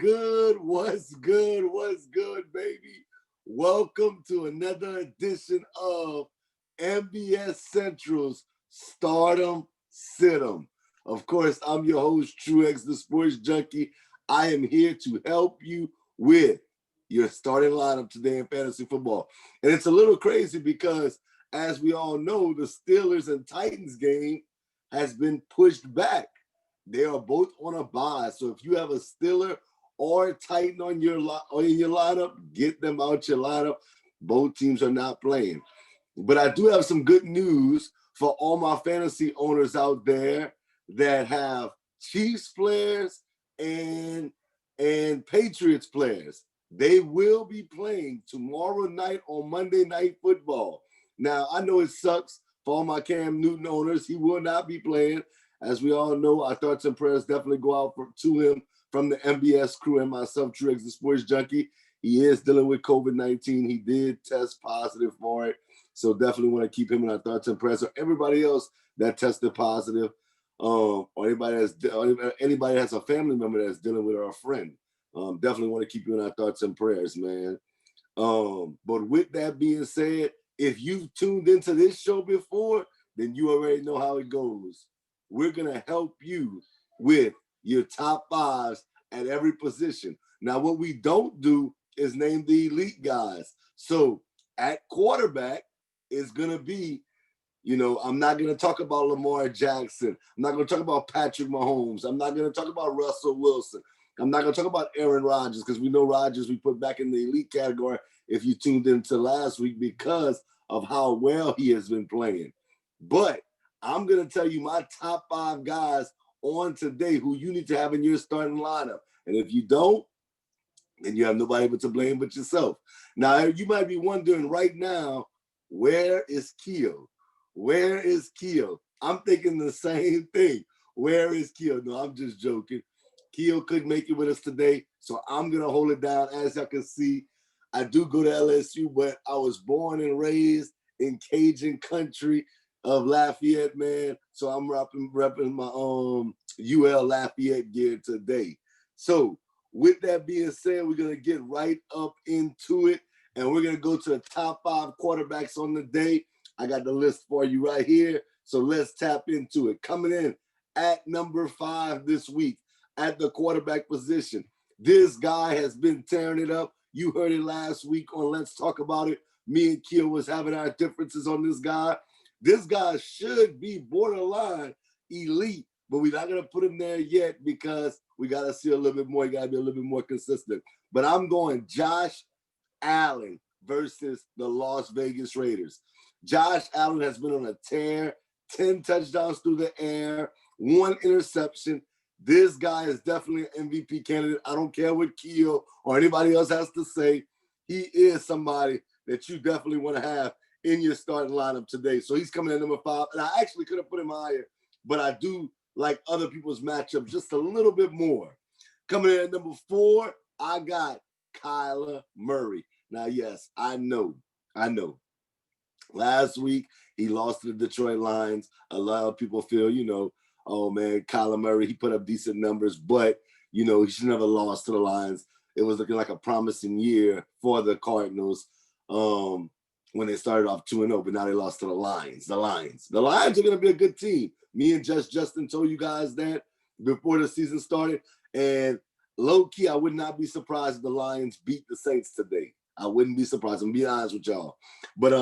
good? What's good? What's good, baby? Welcome to another edition of MBS Central's Startem Sitem. Of course, I'm your host, Truex, the Sports Junkie. I am here to help you with your starting lineup today in fantasy football. And it's a little crazy because, as we all know, the Steelers and Titans game has been pushed back. They are both on a bye. So if you have a Steeler or a Titan in your lineup, get them out your lineup. Both teams are not playing. But I do have some good news for all my fantasy owners out there that have Chiefs players and Patriots players. They will be playing tomorrow night on Monday Night Football. Now, I know it sucks for all my Cam Newton owners. He will not be playing. As we all know, our thoughts and prayers definitely go out to him from the MBS crew and myself, Truex, the Sports Junkie. He is dealing with COVID-19. He did test positive for it. So definitely want to keep him in our thoughts and prayers. Or everybody else that tested positive, or anybody that has a family member that's dealing with, or a friend. Definitely want to keep you in our thoughts and prayers, man. But with that being said, if you've tuned into this show before, then you already know how it goes. We're going to help you with your top fives at every position. Now, what we don't do is name the elite guys. So at quarterback is going to be, I'm not going to talk about Lamar Jackson. I'm not going to talk about Patrick Mahomes. I'm not going to talk about Russell Wilson. I'm not going to talk about Aaron Rodgers, because we know Rodgers we put back in the elite category if you tuned into last week because of how well he has been playing. But I'm going to tell you my top five guys on today who you need to have in your starting lineup. And if you don't, then you have nobody but to blame but yourself. Now, you might be wondering right now, where is Keo? Where is Keo? I'm thinking the same thing. Where is Keo? No, I'm just joking. Keo couldn't make it with us today, so I'm going to hold it down. As y'all can see, I do go to LSU, but I was born and raised in Cajun country of Lafayette, man. So I'm repping my UL Lafayette gear today. So with that being said, we're going to get right up into it, and we're going to go to the top five quarterbacks on the day. I got the list for you right here, so let's tap into it. Coming in at number 5 this week at the quarterback position, this guy has been tearing it up. You heard it last week on Let's Talk About It. Me and Keo was having our differences on this guy. This guy should be borderline elite, but we're not going to put him there yet because we got to see a little bit more. You got to be a little bit more consistent. But I'm going Josh Allen versus the Las Vegas Raiders. Josh Allen has been on a tear, 10 touchdowns through the air, 1 interception. This guy is definitely an MVP candidate. I don't care what Keo or anybody else has to say. He is somebody that you definitely want to have in your starting lineup today. So he's coming in number 5. And I actually could have put him higher, but I do like other people's matchups just a little bit more. Coming in at number 4, I got Kyler Murray. Now, yes, I know. Last week, he lost to the Detroit Lions. A lot of people feel, oh, man, Kyler Murray, he put up decent numbers, but, he should never lost to the Lions. It was looking like a promising year for the Cardinals when they started off 2-0, but now they lost to the Lions. The Lions are going to be a good team. Me and Justin told you guys that before the season started. And low-key, I would not be surprised if the Lions beat the Saints today. I wouldn't be surprised. I'm going to be honest with y'all. But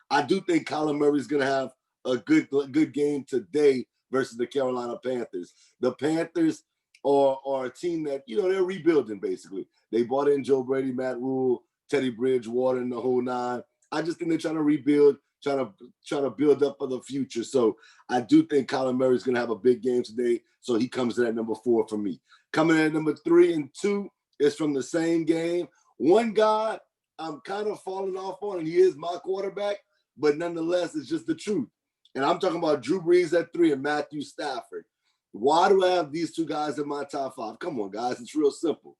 I do think Kyler Murray's going to have a good game today versus the Carolina Panthers. The Panthers are a team that, they're rebuilding, basically. They brought in Joe Brady, Matt Rule, Teddy Bridgewater, and the whole nine. I just think they're trying to rebuild, trying to build up for the future. So I do think Kyler Murray's going to have a big game today. So he comes in at number 4 for me. Coming in at number 3 and 2 is from the same game. One guy I'm kind of falling off on, and he is my quarterback, but nonetheless, it's just the truth. And I'm talking about Drew Brees at 3 and Matthew Stafford. Why do I have these two guys in my top 5? Come on, guys. It's real simple.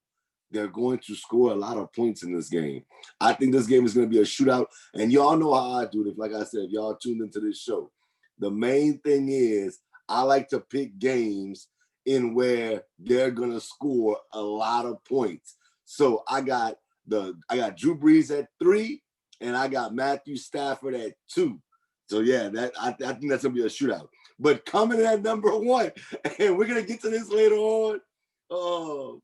They're going to score a lot of points in this game. I think this game is going to be a shootout. And y'all know how I do it. Like I said, if y'all tuned into this show, the main thing is I like to pick games in where they're gonna score a lot of points. So I got Drew Brees at 3, and I got Matthew Stafford at 2. So yeah, I think that's gonna be a shootout. But coming in at number 1, and we're gonna get to this later on. Oh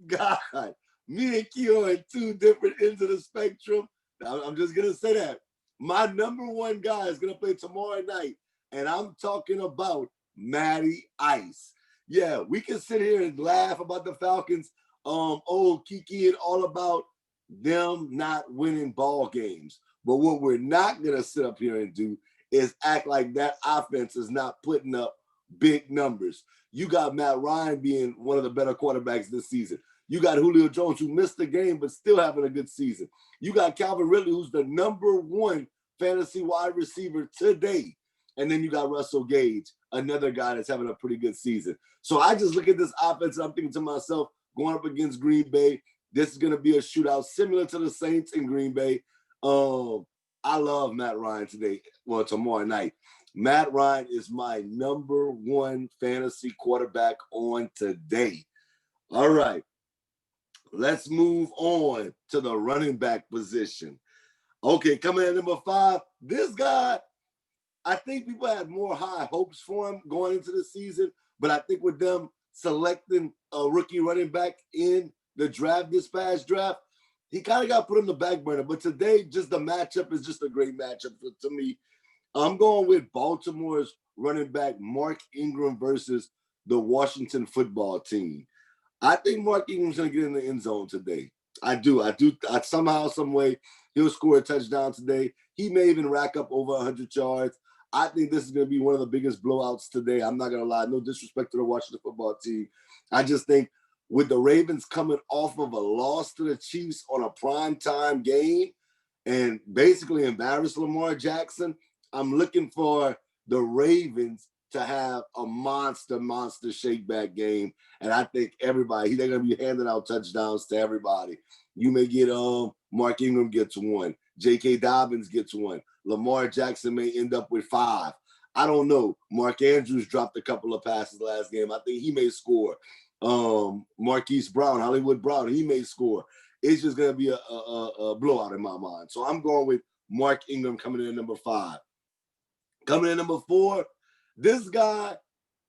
God, me and Keo at 2 different ends of the spectrum. I'm just gonna say that. My number 1 guy is gonna play tomorrow night, and I'm talking about Matty Ice. Yeah, we can sit here and laugh about the Falcons, Kiki, and all about them not winning ball games. But what we're not gonna sit up here and do is act like that offense is not putting up big numbers. You got Matt Ryan being one of the better quarterbacks this season. You got Julio Jones, who missed the game but still having a good season. You got Calvin Ridley, who's the number 1 fantasy wide receiver today. And then you got Russell Gage, another guy that's having a pretty good season. So I just look at this offense and I'm thinking to myself, going up against Green Bay, this is going to be a shootout similar to the Saints in Green Bay. I love Matt Ryan tomorrow night. Matt Ryan is my number 1 fantasy quarterback on today. All right. Let's move on to the running back position. Okay, coming in number 5, this guy, I think people had more high hopes for him going into the season, but I think with them selecting a rookie running back in the draft, this past draft, he kind of got put on the back burner. But today, just the matchup is just a great matchup to me. I'm going with Baltimore's running back Mark Ingram versus the Washington football team. I think Mark Ingram's going to get in the end zone today. I do. Somehow, some way, he'll score a touchdown today. He may even rack up over 100 yards. I think this is going to be one of the biggest blowouts today. I'm not going to lie. No disrespect to the Washington football team. I just think with the Ravens coming off of a loss to the Chiefs on a primetime game and basically embarrass Lamar Jackson, I'm looking for the Ravens to have a monster shakeback game. And I think they're going to be handing out touchdowns to everybody. You may get Mark Ingram gets 1. J.K. Dobbins gets 1. Lamar Jackson may end up with 5. I don't know. Mark Andrews dropped a couple of passes last game. I think he may score. Marquise Brown, Hollywood Brown, he may score. It's just going to be a blowout in my mind. So I'm going with Mark Ingram coming in at number 5. Coming in number 4, this guy,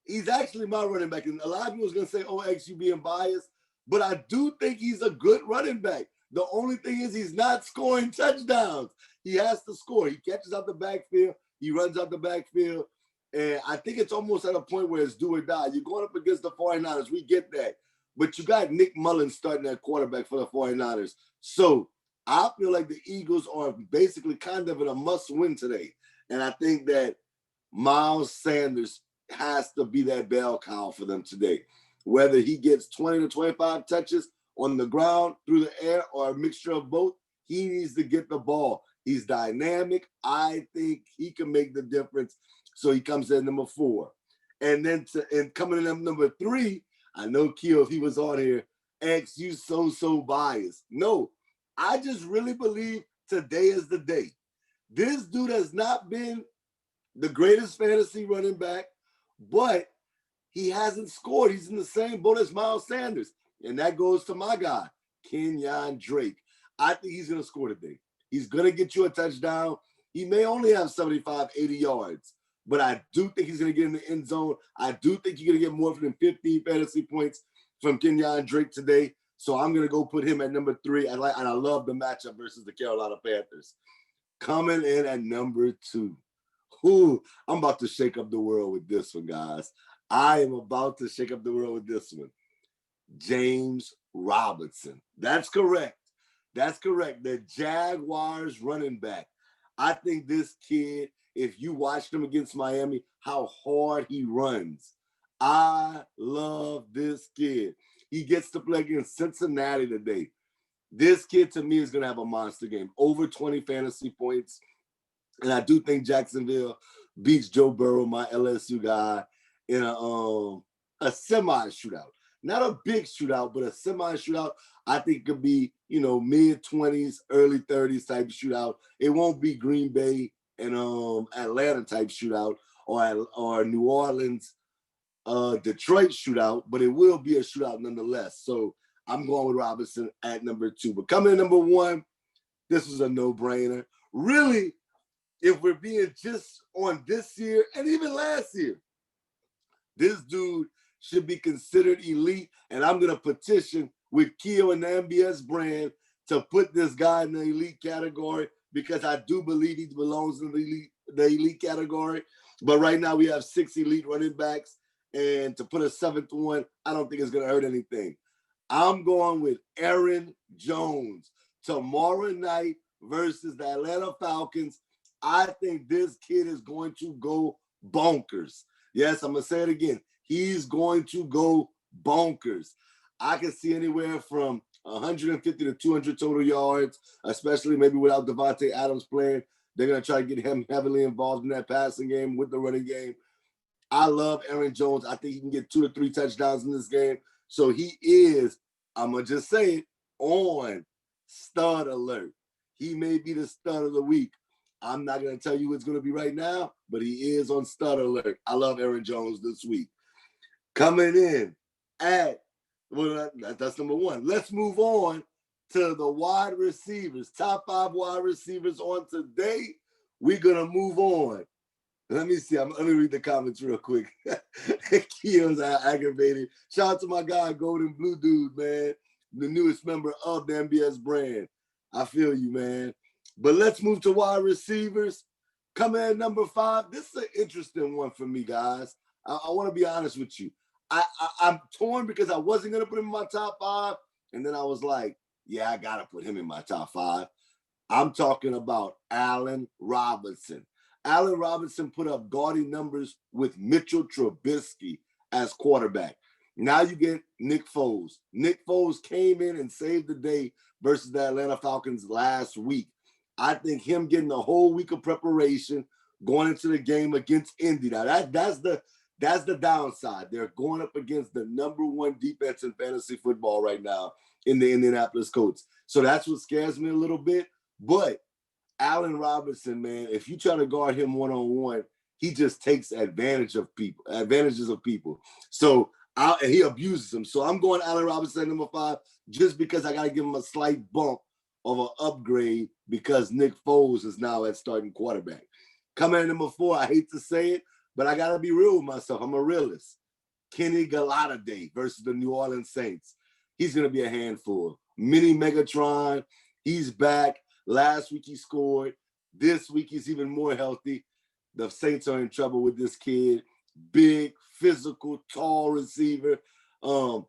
he's actually my running back. And a lot of people are going to say, oh, X, you being biased. But I do think he's a good running back. The only thing is he's not scoring touchdowns. He has to score. He catches out the backfield. He runs out the backfield. And I think it's almost at a point where it's do or die. You're going up against the 49ers. We get that. But you got Nick Mullins starting at quarterback for the 49ers. So I feel like the Eagles are basically kind of in a must-win today. And I think that Miles Sanders has to be that bell cow for them today. Whether he gets 20 to 25 touches on the ground, through the air, or a mixture of both, he needs to get the ball. He's dynamic. I think he can make the difference. So he comes in number 4. And then coming in number 3, I know, Keo, if he was on here, X, you so biased. No, I just really believe today is the day. This dude has not been the greatest fantasy running back, but he hasn't scored. He's in the same boat as Miles Sanders. And that goes to my guy, Kenyon Drake. I think he's going to score today. He's going to get you a touchdown. He may only have 75, 80 yards, but I do think he's going to get in the end zone. I do think you're going to get more than 15 fantasy points from Kenyon Drake today. So I'm going to go put him at number 3. And I love the matchup versus the Carolina Panthers. Coming in at number 2. Ooh, I'm about to shake up the world with this one, guys. I am about to shake up the world with this one. James Robinson. That's correct. The Jaguars running back. I think this kid, if you watched him against Miami, how hard he runs. I love this kid. He gets to play against Cincinnati today. This kid, to me, is going to have a monster game. Over 20 fantasy points. And I do think Jacksonville beats Joe Burrow, my LSU guy, in a semi-shootout. Not a big shootout, but a semi-shootout. I think could be, mid-20s, early 30s type shootout. It won't be Green Bay and Atlanta type shootout or New Orleans, Detroit shootout, but it will be a shootout nonetheless. So I'm going with Robinson at number 2. But coming in number 1, this was a no-brainer. Really, if we're being just on this year and even last year, this dude should be considered elite, and I'm going to petition with Keo and the MBS brand to put this guy in the elite category because I do believe he belongs in the elite category. But right now we have 6 elite running backs, and to put a 7th one, I don't think it's going to hurt anything. I'm going with Aaron Jones tomorrow night versus the Atlanta Falcons. I think this kid is going to go bonkers. Yes, I'm going to say it again. He's going to go bonkers. I can see anywhere from 150 to 200 total yards, especially maybe without Devontae Adams playing. They're going to try to get him heavily involved in that passing game with the running game. I love Aaron Jones. I think he can get 2 to 3 touchdowns in this game. So he is, I'm going to just say it, on stud alert. He may be the stud of the week. I'm not going to tell you who it's going to be right now, but he is on stud alert. I love Aaron Jones this week. Coming in at, well, that's number 1. Let's move on to the wide receivers. Top 5 wide receivers on today. We're going to move on. Let me see. Let me read the comments real quick. Keo's aggravated. Shout out to my guy, Golden Blue Dude, man. The newest member of the MBS brand. I feel you, man. But let's move to wide receivers. Coming in number 5. This is an interesting one for me, guys. I want to be honest with you. I'm torn because I wasn't going to put him in my top 5. And then I was like, yeah, I got to put him in my top 5. I'm talking about Allen Robinson. Allen Robinson put up gaudy numbers with Mitchell Trubisky as quarterback. Now you get Nick Foles. Nick Foles came in and saved the day versus the Atlanta Falcons last week. I think him getting a whole week of preparation going into the game against Indy. Now that's the downside. They're going up against the number 1 defense in fantasy football right now in the Indianapolis Colts. So that's what scares me a little bit. But Allen Robinson, man, if you try to guard him one-on-one, he just takes advantages of people. So and he abuses them. So I'm going Allen Robinson at number 5 just because I got to give him a slight bump of an upgrade because Nick Foles is now at starting quarterback. Coming at number 4, I hate to say it, but I got to be real with myself. I'm a realist. Kenny Galladay versus the New Orleans Saints. He's going to be a handful. Mini Megatron, he's back. Last week he scored. This week he's even more healthy. The Saints are in trouble with this kid. Big, physical, tall receiver. I love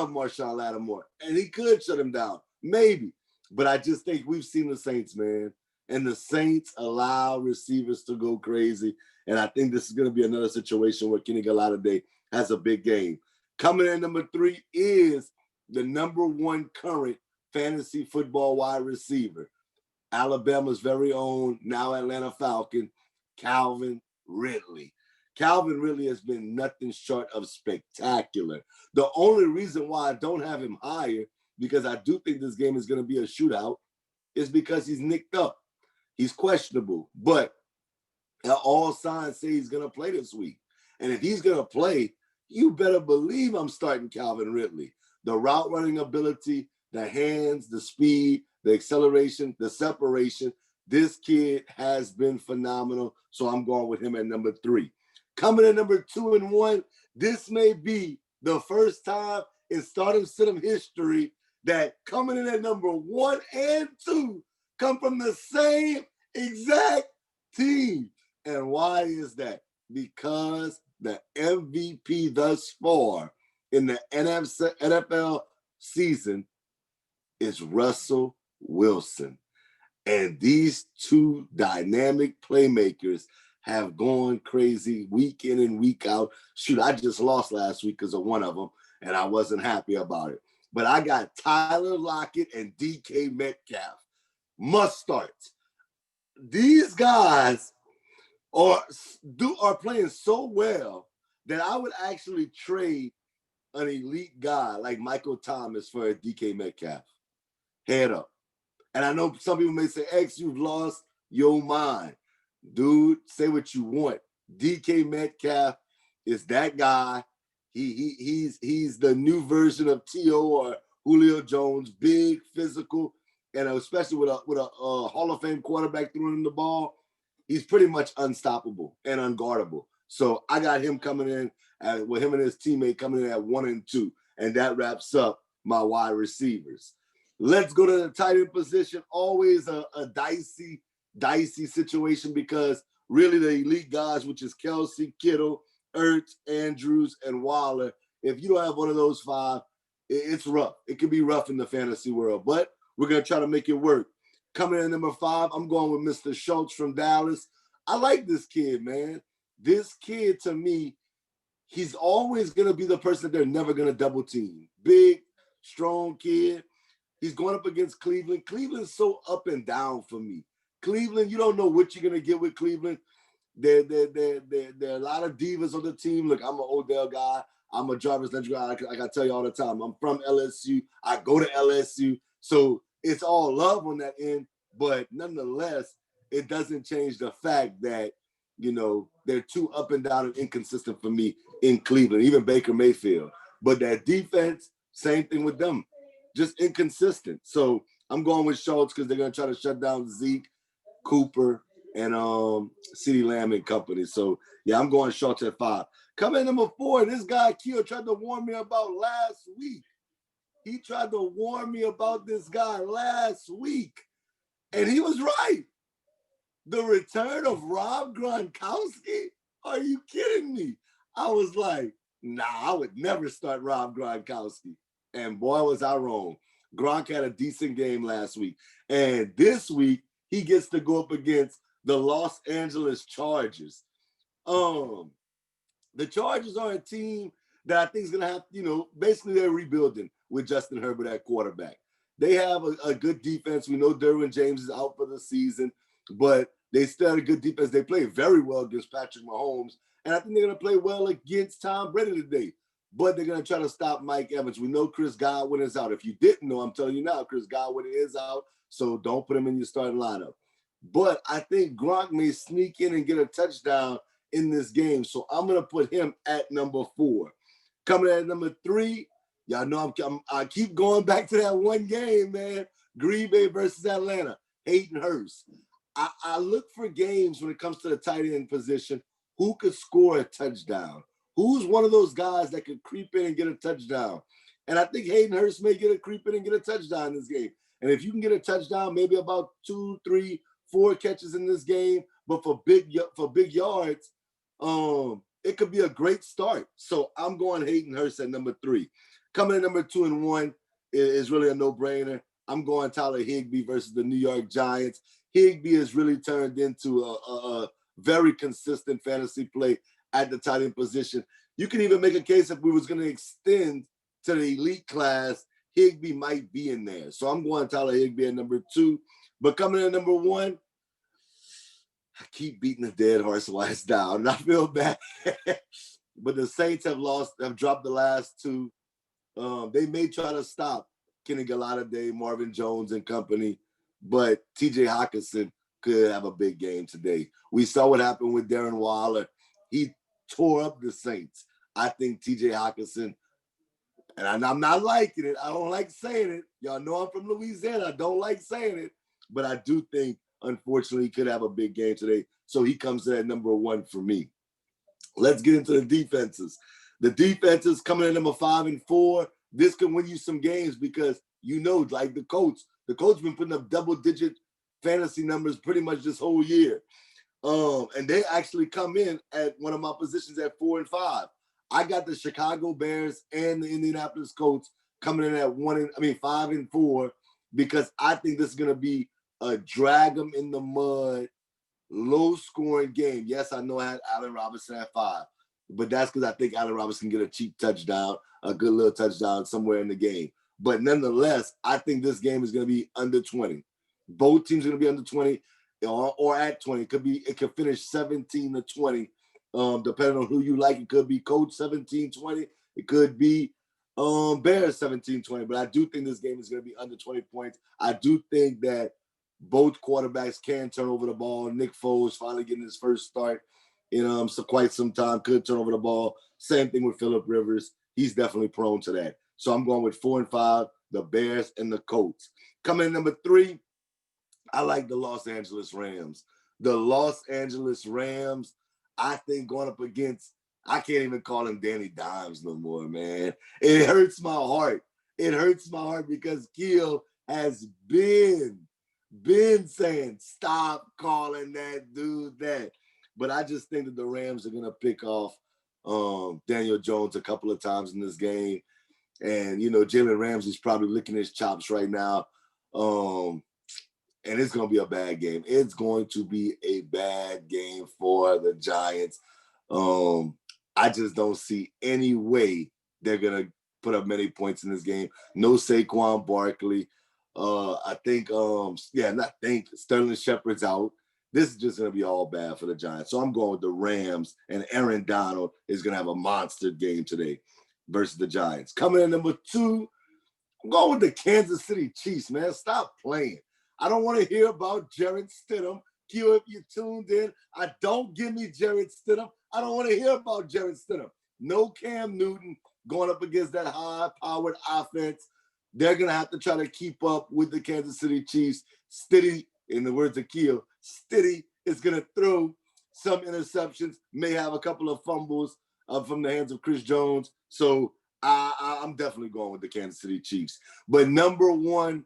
Marshawn Lattimore. And he could shut him down. Maybe. But I just think we've seen the Saints, man. And the Saints allow receivers to go crazy. And I think this is going to be another situation where Kenny Galladay has a big game. Coming in number 3 is the number 1 current fantasy football wide receiver. Alabama's very own, now Atlanta Falcon, Calvin Ridley. Calvin Ridley has been nothing short of spectacular. The only reason why I don't have him higher, because I do think this game is going to be a shootout, is because he's nicked up. He's questionable, but all signs say he's going to play this week. And if he's going to play, you better believe I'm starting Calvin Ridley. The route running ability, the hands, the speed, the acceleration, the separation. This kid has been phenomenal, so I'm going with him at number 3. Coming in number 2 and 1, this may be the first time in Startem Sitem history that coming in at number 1 and 2 come from the same exact team. And why is that? Because the MVP thus far in the NFL season is Russell Wilson. And these 2 dynamic playmakers have gone crazy week in and week out. Shoot, I just lost last week because of one of them, and I wasn't happy about it. But I got Tyler Lockett and DK Metcalf. Must start. These guys are playing so well that I would actually trade an elite guy like Michael Thomas for a DK Metcalf. Head up. And I know some people may say, X, you've lost your mind. Dude, say what you want. DK Metcalf is that guy. He's the new version of T.O. or Julio Jones, big, physical, and especially with a Hall of Fame quarterback throwing him the ball, he's pretty much unstoppable and unguardable. So I got him coming in with him and his teammate coming in at 1 and 2, and that wraps up my wide receivers. Let's go to the tight end position. Always a dicey situation because really the elite guys, which is Kelsey, Kittle, Ertz, Andrews, and Waller, if you don't have one of those 5, it's rough. It can be rough in the fantasy world, but we're going to try to make it work. Coming in at number 5, I'm going with Mr. Schultz from Dallas. I like this kid, man. This kid, to me, he's always going to be the person that they're never going to double team. Big, strong kid. He's going up against Cleveland. Cleveland's so up and down for me. Cleveland, you don't know what you're going to get with Cleveland. There are a lot of divas on the team. Look, I'm an Odell guy. I'm a Jarvis Landry guy. Like I tell you all the time, I'm from LSU. I go to LSU. So it's all love on that end. But nonetheless, it doesn't change the fact that, you know, they're too up and down and inconsistent for me in Cleveland, even Baker Mayfield. But that defense, same thing with them. Just inconsistent. So I'm going with Schultz because they're going to try to shut down Zeke, Cooper, and CeeDee Lamb and company. So, yeah, I'm going Schultz at 5. Coming in number 4, this guy, Keo, tried to warn me about last week. He tried to warn me about this guy last week, and he was right. The return of Rob Gronkowski? Are you kidding me? I was like, nah, I would never start Rob Gronkowski. And boy, was I wrong. Gronk had a decent game last week. And this week, he gets to go up against the Los Angeles Chargers. The Chargers are a team that I think is going to have, you know, basically they're rebuilding with Justin Herbert at quarterback. They have a good defense. We know Derwin James is out for the season, but they still have a good defense. They play very well against Patrick Mahomes, and I think they're going to play well against Tom Brady today. But they're going to try to stop Mike Evans. We know Chris Godwin is out. If you didn't know, I'm telling you now, Chris Godwin is out, so don't put him in your starting lineup. But I think Gronk may sneak in and get a touchdown in this game, so I'm going to put him at number 4. Coming at number 3, y'all know I keep going back to that one game, man. Green Bay versus Atlanta. Hayden Hurst. I look for games when it comes to the tight end position. Who could score a touchdown? Who's one of those guys that could creep in and get a touchdown? And I think Hayden Hurst may get a creep in and get a touchdown in this game. And if you can get a touchdown, maybe about 2, 3, 4 catches in this game, but for big yards, it could be a great start. So I'm going Hayden Hurst at number 3. Coming in number 2 and 1 is really a no-brainer. I'm going Tyler Higbee versus the New York Giants. Higbee has really turned into a very consistent fantasy play at the tight end position. You can even make a case if we was going to extend to the elite class, Higbee might be in there. So I'm going Tyler Higbee at number 2. But coming in at number 1, I keep beating the dead horse while it's down, and I feel bad. But the Saints have dropped the last 2. They may try to stop Kenny Galladay, Marvin Jones, and company, but T.J. Hockenson could have a big game today. We saw what happened with Darren Waller. He tore up the Saints. I think T.J. Hockenson, and I'm not liking it. I don't like saying it. Y'all know I'm from Louisiana. I don't like saying it, but I do think, unfortunately, he could have a big game today. So he comes in at number 1 for me. Let's get into the defenses. The defenses coming in number 5 and 4. This can win you some games because, you know, like the coach been putting up double-digit fantasy numbers pretty much this whole year. And they actually come in at one of my positions at 4 and 5. I got the Chicago Bears and the Indianapolis Colts coming in at 5 and 4, because I think this is going to be a drag them in the mud, low-scoring game. Yes, I know I had Allen Robinson at 5, but that's because I think Allen Robinson can get a cheap touchdown, a good little touchdown somewhere in the game. But nonetheless, I think this game is going to be under 20. Both teams are going to be under 20 or at 20. It could finish 17-20, depending on who you like. It could be Colts 17-20. It could be Bears 17-20. But I do think this game is going to be under 20 points. I do think that both quarterbacks can turn over the ball. Nick Foles finally getting his first start. so quite some time. Could turn over the ball. Same thing with Phillip Rivers. He's definitely prone to that. So I'm going with 4 and 5, the Bears and the Colts. Coming in number 3, I like the Los Angeles Rams. The Los Angeles Rams, I think going up against, I can't even call him Danny Dimes no more, man. It hurts my heart. It hurts my heart because Keel has been saying, stop calling that dude that. But I just think that the Rams are going to pick off Daniel Jones a couple of times in this game. And, Jalen Ramsey's probably licking his chops right now. And it's going to be a bad game. It's going to be a bad game for the Giants. I just don't see any way they're going to put up many points in this game. No Saquon Barkley. Sterling Shepard's out. This is just going to be all bad for the Giants. So I'm going with the Rams, and Aaron Donald is going to have a monster game today versus the Giants. Coming in number 2, I'm going with the Kansas City Chiefs, man. Stop playing. I don't want to hear about Jarrett Stidham. Q, if you tuned in, don't give me Jarrett Stidham. I don't want to hear about Jarrett Stidham. No Cam Newton going up against that high-powered offense. They're going to have to try to keep up with the Kansas City Chiefs. Stiddy, in the words of Keel, Stiddy is going to throw some interceptions, may have a couple of fumbles from the hands of Chris Jones. So I'm definitely going with the Kansas City Chiefs. But number 1,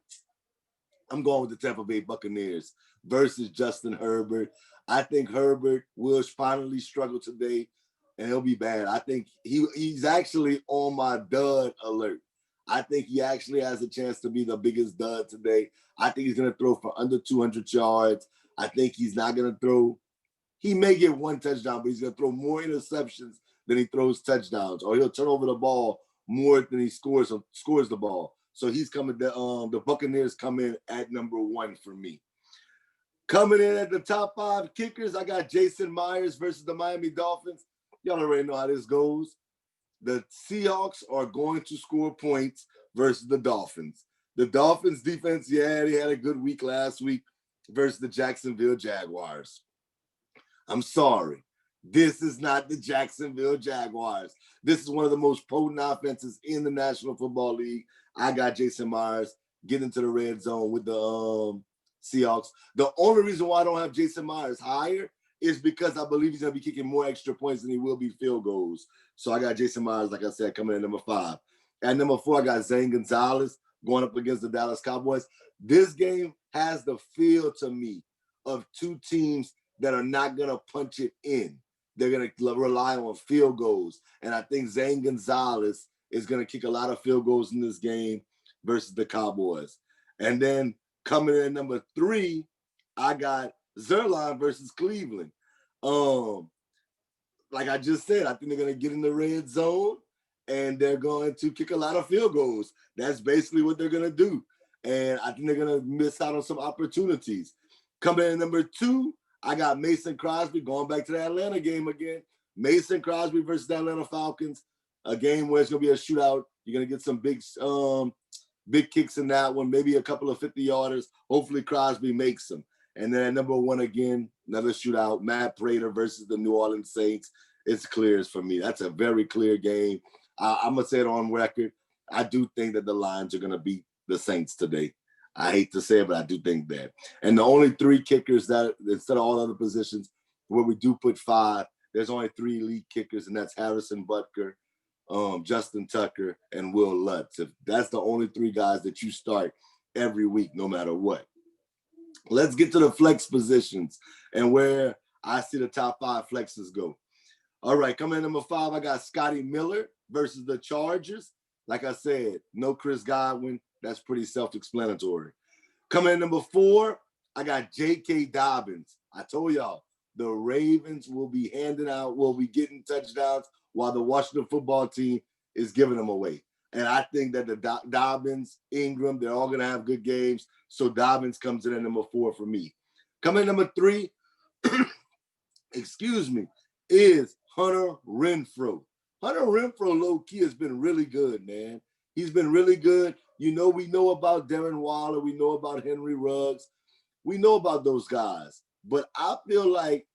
I'm going with the Tampa Bay Buccaneers versus Justin Herbert. I think Herbert will finally struggle today, and he'll be bad. I think he's actually on my dud alert. I think he actually has a chance to be the biggest dud today. I think he's going to throw for under 200 yards. I think he's not going to throw. He may get 1 touchdown, but he's going to throw more interceptions than he throws touchdowns, or he'll turn over the ball more than he scores the ball. So he's coming. The Buccaneers come in at number 1 for me. Coming in at the top 5 kickers, I got Jason Myers versus the Miami Dolphins. Y'all already know how this goes. The Seahawks are going to score points versus the Dolphins. The Dolphins defense, they had a good week last week versus the Jacksonville Jaguars. I'm sorry. This is not the Jacksonville Jaguars. This is one of the most potent offenses in the National Football League. I got Jason Myers getting into the red zone with the Seahawks. The only reason why I don't have Jason Myers higher is because I believe he's going to be kicking more extra points than he will be field goals. So I got Jason Myers, like I said, coming in number 5. At number 4, I got Zane Gonzalez going up against the Dallas Cowboys. This game has the feel to me of 2 teams that are not going to punch it in. They're going to rely on field goals. And I think Zane Gonzalez is going to kick a lot of field goals in this game versus the Cowboys. And then coming in at number 3, I got Zerline versus Cleveland. Like I just said, I think they're going to get in the red zone and they're going to kick a lot of field goals. That's basically what they're going to do. And I think they're going to miss out on some opportunities. Coming in at number 2, I got Mason Crosby going back to the Atlanta game again. Mason Crosby versus the Atlanta Falcons, a game where it's going to be a shootout. You're going to get some big kicks in that one, maybe a couple of 50-yarders. Hopefully Crosby makes them. And then at number 1 again, another shootout, Matt Prater versus the New Orleans Saints. It's clear for me. That's a very clear game. I'm going to say it on record. I do think that the Lions are going to beat the Saints today. I hate to say it, but I do think that. And the only 3 kickers that, instead of all other positions, where we do put 5, there's only 3 elite kickers, and that's Harrison Butker, Justin Tucker, and Will Lutz. If that's the only 3 guys that you start every week, no matter what. Let's get to the flex positions and where I see the top 5 flexes go. All right, coming in number 5, I got Scotty Miller versus the Chargers. Like I said, no Chris Godwin. That's pretty self-explanatory. Coming in number 4, I got J.K. Dobbins. I told y'all, the Ravens will be getting touchdowns while the Washington football team is giving them away. And I think that the Dobbins, Ingram, they're all going to have good games. So Dobbins comes in at number 4 for me. Coming in number 3, is Hunter Renfro. Hunter Renfro, low-key, has been really good, man. He's been really good. We know about Darren Waller. We know about Henry Ruggs. We know about those guys. But I feel like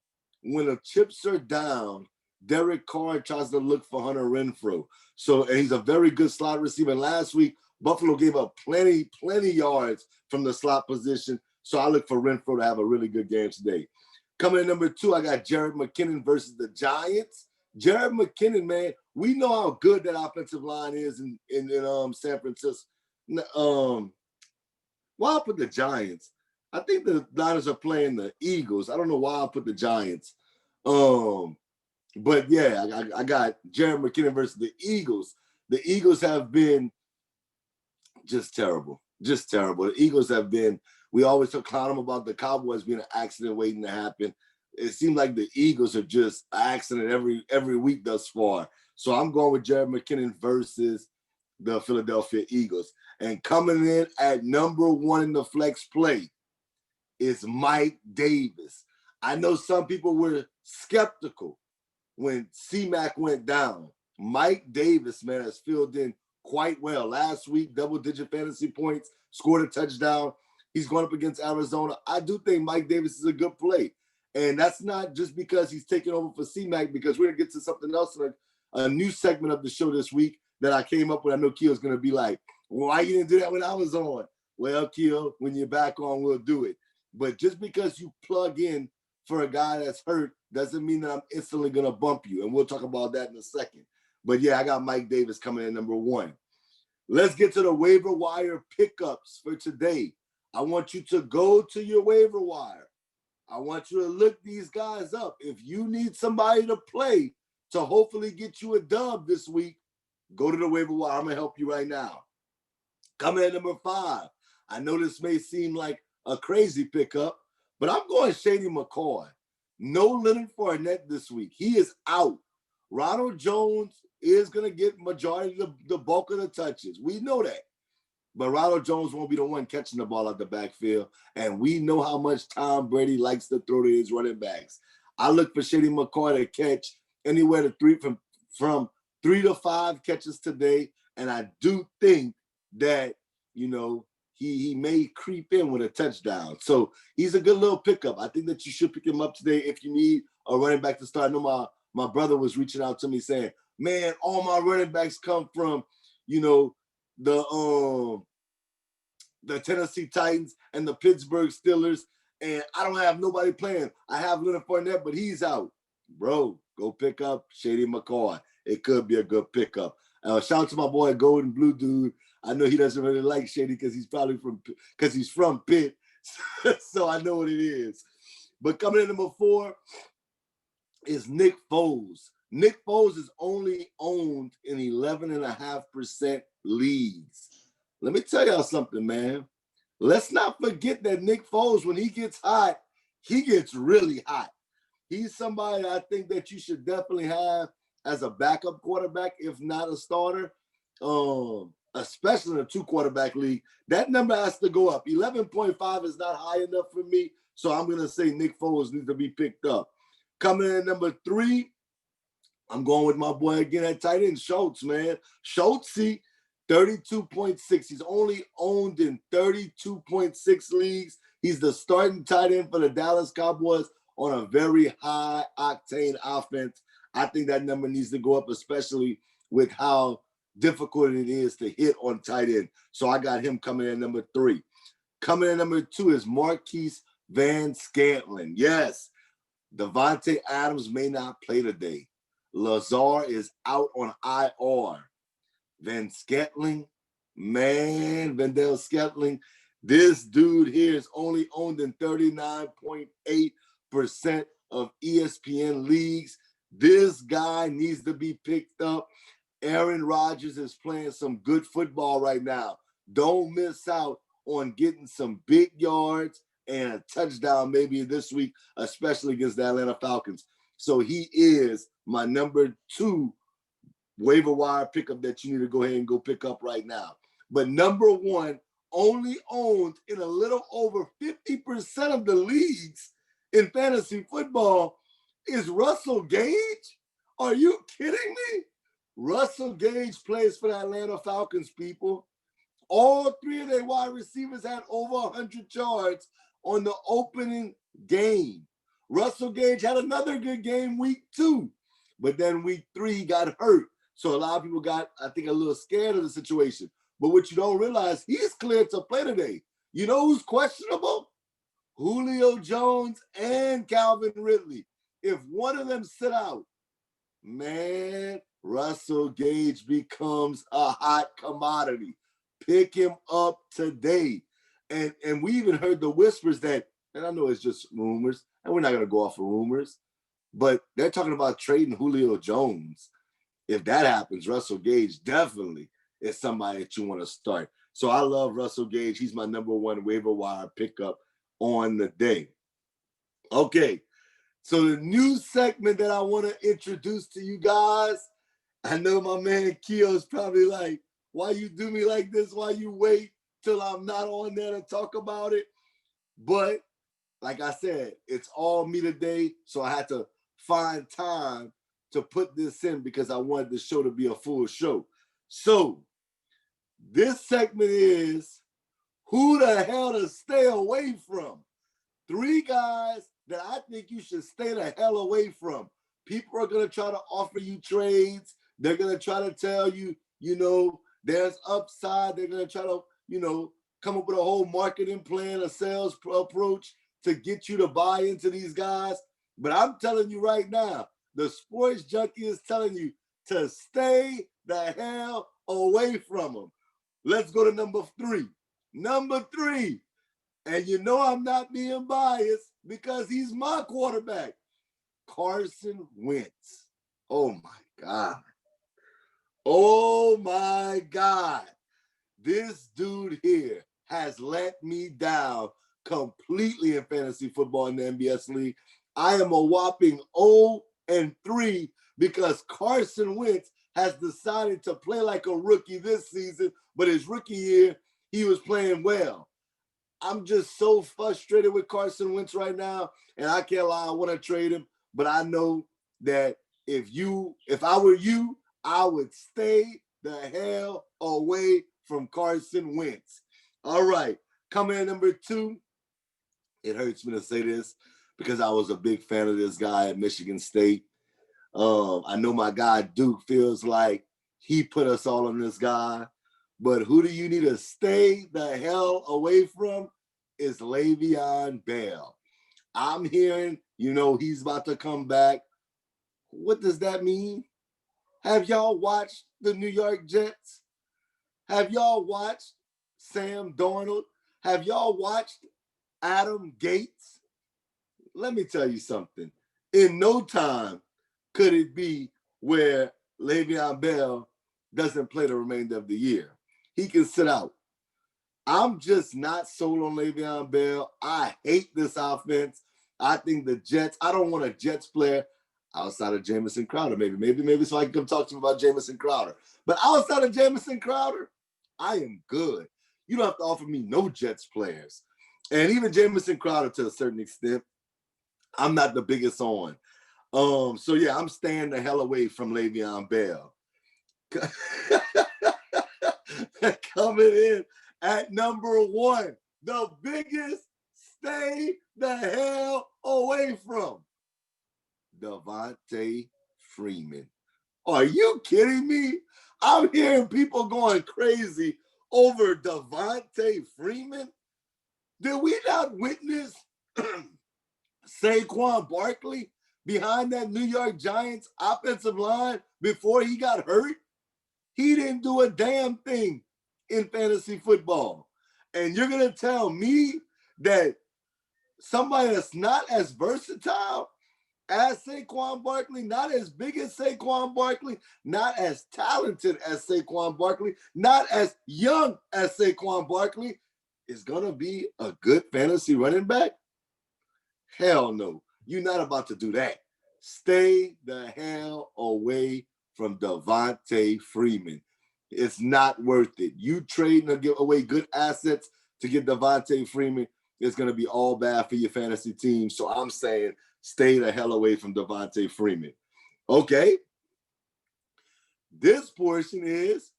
when the chips are down, Derek Carr tries to look for Hunter Renfro. And he's a very good slot receiver. And last week, Buffalo gave up plenty yards from the slot position. So I look for Renfro to have a really good game today. Coming in number 2, I got Jared McKinnon versus the Giants. Jared McKinnon, man, we know how good that offensive line is in San Francisco. Why I put the Giants? I think the Niners are playing the Eagles. I don't know why I put the Giants. But yeah, I got Jared McKinnon versus the Eagles. The Eagles have been just terrible. Just terrible. The Eagles have been, we always clown them about the Cowboys being an accident waiting to happen. It seems like the Eagles are just an accident every week thus far. So I'm going with Jared McKinnon versus the Philadelphia Eagles. And coming in at number 1 in the flex play is Mike Davis. I know some people were skeptical when C-Mac went down. Mike Davis, man, has filled in quite well. Last week, double-digit fantasy points, scored a touchdown. He's going up against Arizona. I do think Mike Davis is a good play. And that's not just because he's taking over for C-Mac, because we're going to get to something else in a new segment of the show this week that I came up with. I know Keel's going to be like, well, why you didn't do that when I was on? Well, Keel, when you're back on, we'll do it. But just because you plug in for a guy that's hurt doesn't mean that I'm instantly going to bump you. And we'll talk about that in a second. But yeah, I got Mike Davis coming in number 1. Let's get to the waiver wire pickups for today. I want you to go to your waiver wire. I want you to look these guys up. If you need somebody to play to hopefully get you a dub this week, go to the waiver wire. I'm going to help you right now. Coming in number 5. I know this may seem like a crazy pickup, but I'm going Shady McCoy. No Leonard Fournette this week. He is out. Ronald Jones is going to get majority of the bulk of the touches. We know that. But Ronald Jones won't be the one catching the ball out the backfield. And we know how much Tom Brady likes to throw to his running backs. I look for Shady McCoy to catch anywhere to from 3 to 5 catches today. And I do think that, he may creep in with a touchdown. So he's a good little pickup. I think that you should pick him up today if you need a running back to start. I know my brother was reaching out to me saying, man, all my running backs come from, the Tennessee Titans and the Pittsburgh Steelers, and I don't have nobody playing. I have Leonard Fournette, but he's out. Bro, go pick up Shady McCoy. It could be a good pickup. Shout out to my boy Golden Blue Dude. I know he doesn't really like Shady because he's from Pitt, so I know what it is. But coming in number 4 is Nick Foles. Nick Foles is only owned in 11.5% leagues. Let me tell y'all something, man. Let's not forget that Nick Foles, when he gets hot, he gets really hot. He's somebody I think that you should definitely have as a backup quarterback, if not a starter, especially in a 2-quarterback league. That number has to go up. 11.5 is not high enough for me, so I'm going to say Nick Foles needs to be picked up. Coming in number 3, I'm going with my boy again at tight end, Schultz, man. Schultz, 32.6. He's only owned in 32.6 leagues. He's the starting tight end for the Dallas Cowboys on a very high-octane offense. I think that number needs to go up, especially with how difficult it is to hit on tight end. So I got him coming in number 3. Coming in number 2 is Marquis Van Scatlin. Yes, Devontae Adams may not play today. Lazar is out on IR. Van Scatlin, Vandell Scantling, this dude here is only owned in 39.8% of ESPN leagues. This guy needs to be picked up. Aaron Rodgers is playing some good football right now. Don't miss out on getting some big yards and a touchdown maybe this week, especially against the Atlanta Falcons. So he is my number 2 waiver wire pickup that you need to go ahead and go pick up right now. But number 1, only owned in a little over 50% of the leagues in fantasy football, is Russell Gage. Are you kidding me? Russell Gage plays for the Atlanta Falcons, people. All 3 of their wide receivers had over 100 yards on the opening game. Russell Gage had another good game week 2, but then week 3 he got hurt. So a lot of people got, I think, a little scared of the situation. But what you don't realize, he's cleared to play today. You know who's questionable? Julio Jones and Calvin Ridley. If one of them sit out, man, Russell Gage becomes a hot commodity. Pick him up today. And we even heard the whispers that, and I know it's just rumors, and we're not going to go off of rumors, but they're talking about trading Julio Jones. If that happens, Russell Gage definitely is somebody that you want to start. So I love Russell Gage. He's my number 1 waiver wire pickup on the day. Okay, so the new segment that I want to introduce to you guys, I know my man Keo's probably like, why you do me like this? Why you wait till I'm not on there to talk about it? But like I said, it's all me today, so I had to find time to put this in because I wanted the show to be a full show. So this segment is who the hell to stay away from. 3 guys that I think you should stay the hell away from. People are going to try to offer you trades. They're going to try to tell you, there's upside. They're going to try to, come up with a whole marketing plan, a sales approach to get you to buy into these guys. But I'm telling you right now, the sports junkie is telling you to stay the hell away from them. Let's go to number 3. Number 3. And I'm not being biased because he's my quarterback. Carson Wentz. Oh, my God. Oh, my God. This dude here has let me down completely in fantasy football in the MBS League. I am a whopping 0-3 because Carson Wentz has decided to play like a rookie this season, but his rookie year, he was playing well. I'm just so frustrated with Carson Wentz right now, and I can't lie, I want to trade him, but I know that if I were you, I would stay the hell away from Carson Wentz. All right, coming in number 2, it hurts me to say this because I was a big fan of this guy at Michigan State. I know my guy Duke feels like he put us all on this guy. But who do you need to stay the hell away from is Le'Veon Bell. I'm hearing, he's about to come back. What does that mean? Have y'all watched the New York Jets? Have y'all watched Sam Darnold? Have y'all watched Adam Gates? Let me tell you something. In no time could it be where Le'Veon Bell doesn't play the remainder of the year. He can sit out. I'm just not sold on Le'Veon Bell. I hate this offense. I think the Jets, I don't want a Jets player outside of Jamison Crowder. Maybe so I can come talk to him about Jamison Crowder. But outside of Jamison Crowder, I am good. You don't have to offer me no Jets players. And even Jamison Crowder to a certain extent, I'm not the biggest on. So yeah, I'm staying the hell away from Le'Veon Bell. Coming in at number 1, the biggest stay the hell away from Devontae Freeman. Are you kidding me? I'm hearing people going crazy over Devontae Freeman. Did we not witness Saquon Barkley behind that New York Giants offensive line before he got hurt? He didn't do a damn thing in fantasy football. And you're going to tell me that somebody that's not as versatile as Saquon Barkley, not as big as Saquon Barkley, not as talented as Saquon Barkley, not as young as Saquon Barkley, is going to be a good fantasy running back? Hell no. You're not about to do that. Stay the hell away from Devontae Freeman. It's not worth it. You trading to give away good assets to get Devontae Freeman is going to be all bad for your fantasy team. So I'm saying stay the hell away from Devontae Freeman. Okay. This portion is,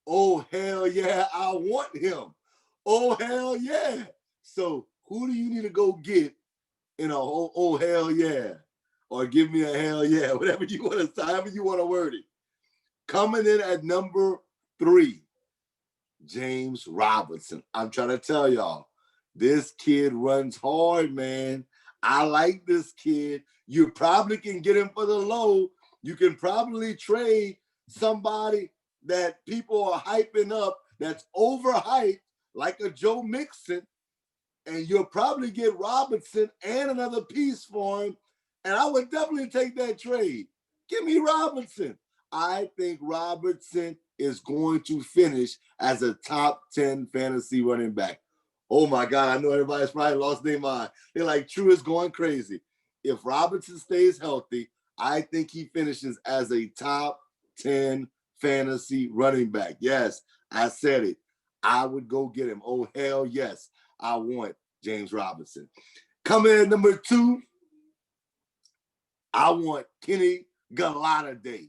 oh, hell yeah, I want him. Oh, hell yeah. So who do you need to go get oh hell yeah, or give me a hell yeah, whatever you want to, however you want to word it. Coming in at number 3, James Robinson. I'm trying to tell y'all, this kid runs hard, man. I like this kid. You probably can get him for the low. You can probably trade somebody that people are hyping up that's overhyped, like a Joe Mixon, and you'll probably get Robinson and another piece for him. And I would definitely take that trade. Give me Robinson. I think Robertson is going to finish as a top 10 fantasy running back. Oh my God, I know everybody's probably lost their mind. They're like, True is going crazy. If Robinson stays healthy, I think he finishes as a top 10 fantasy running back. Yes, I said it. I would go get him. Oh, hell yes. I want James Robinson. Coming in at number 2, I want Kenny Galladay.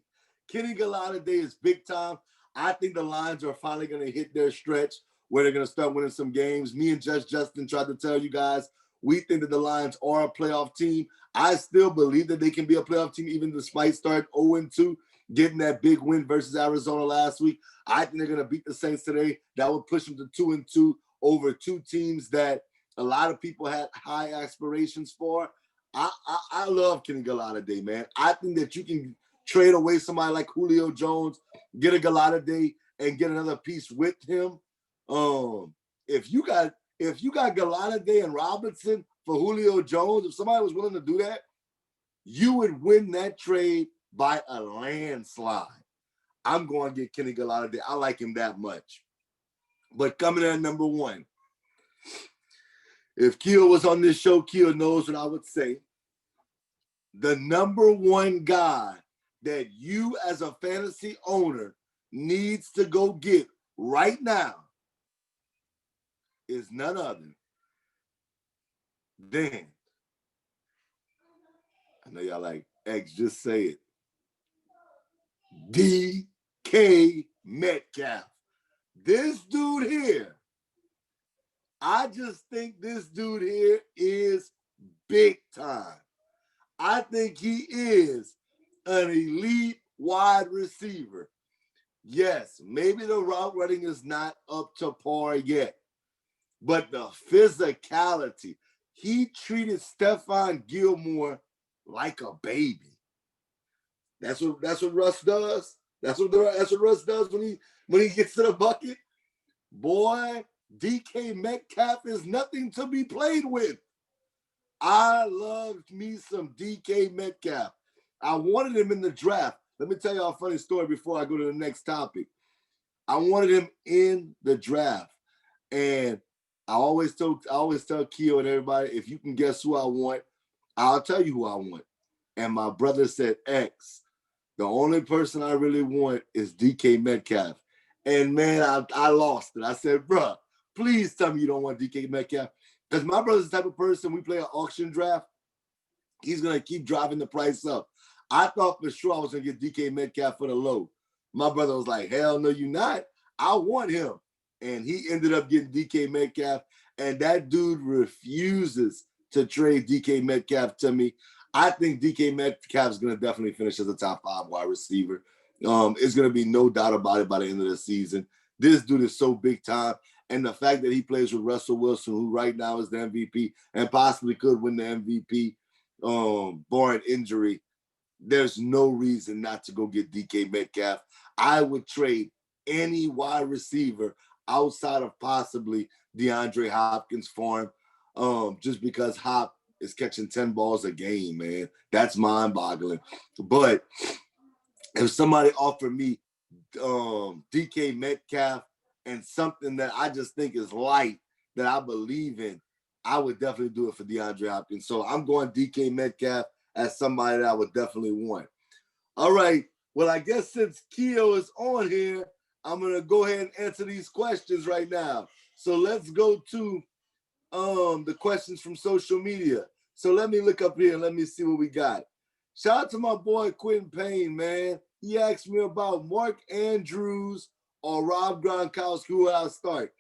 Kenny Galladay is big time. I think the Lions are finally going to hit their stretch where they're going to start winning some games. Me and Judge Justin tried to tell you guys, we think that the Lions are a playoff team. I still believe that they can be a playoff team even despite starting 0-2, getting that big win versus Arizona last week. I think they're going to beat the Saints today. That would push them to 2-2 over 2 teams that a lot of people had high aspirations for. I love Kenny Galladay, man. I think that you can trade away somebody like Julio Jones, get a Galladay, and get another piece with him. If you got Galladay and Robinson for Julio Jones, if somebody was willing to do that, you would win that trade by a landslide. I'm going to get Kenny Galladay. I like him that much. But coming in at number 1, if Keo was on this show, Keo knows what I would say. The number 1 guy that you as a fantasy owner needs to go get right now is none other than, I know y'all like, X, just say it, DK Metcalf. This dude here, I just think this dude here is big time. I think he is an elite wide receiver. Yes, maybe the route running is not up to par yet, but the physicality, he treated Stephon Gilmore like a baby. That's what Russ does. That's what Russ does when he gets to the bucket. Boy, DK Metcalf is nothing to be played with. I loved me some DK Metcalf. I wanted him in the draft. Let me tell you a funny story before I go to the next topic. I wanted him in the draft. And I always tell Keo and everybody, if you can guess who I want, I'll tell you who I want. And my brother said, X, the only person I really want is DK Metcalf. And man, I lost it. I said, bro, please tell me you don't want DK Metcalf. Because my brother's the type of person, we play an auction draft, he's going to keep driving the price up. I thought for sure I was going to get DK Metcalf for the low. My brother was like, hell no, you not. I want him. And he ended up getting DK Metcalf. And that dude refuses to trade DK Metcalf to me. I think DK Metcalf is going to definitely finish as a top 5 wide receiver. It's going to be no doubt about it by the end of the season. This dude is so big time. And the fact that he plays with Russell Wilson, who right now is the MVP and possibly could win the MVP, barring injury, there's no reason not to go get DK Metcalf. I would trade any wide receiver outside of possibly DeAndre Hopkins for him, just because Hop is catching 10 balls a game, man. That's mind-boggling. But if somebody offered me DK Metcalf and something that I just think is light, that I believe in, I would definitely do it for DeAndre Hopkins. So I'm going DK Metcalf as somebody that I would definitely want. All right. Well, I guess since Keo is on here, I'm going to go ahead and answer these questions right now. So let's go to the questions from social media. So let me look up here and let me see what we got. Shout out to my boy Quentin Payne, man. He asked me about Mark Andrews or Rob Gronkowski, who I'll start.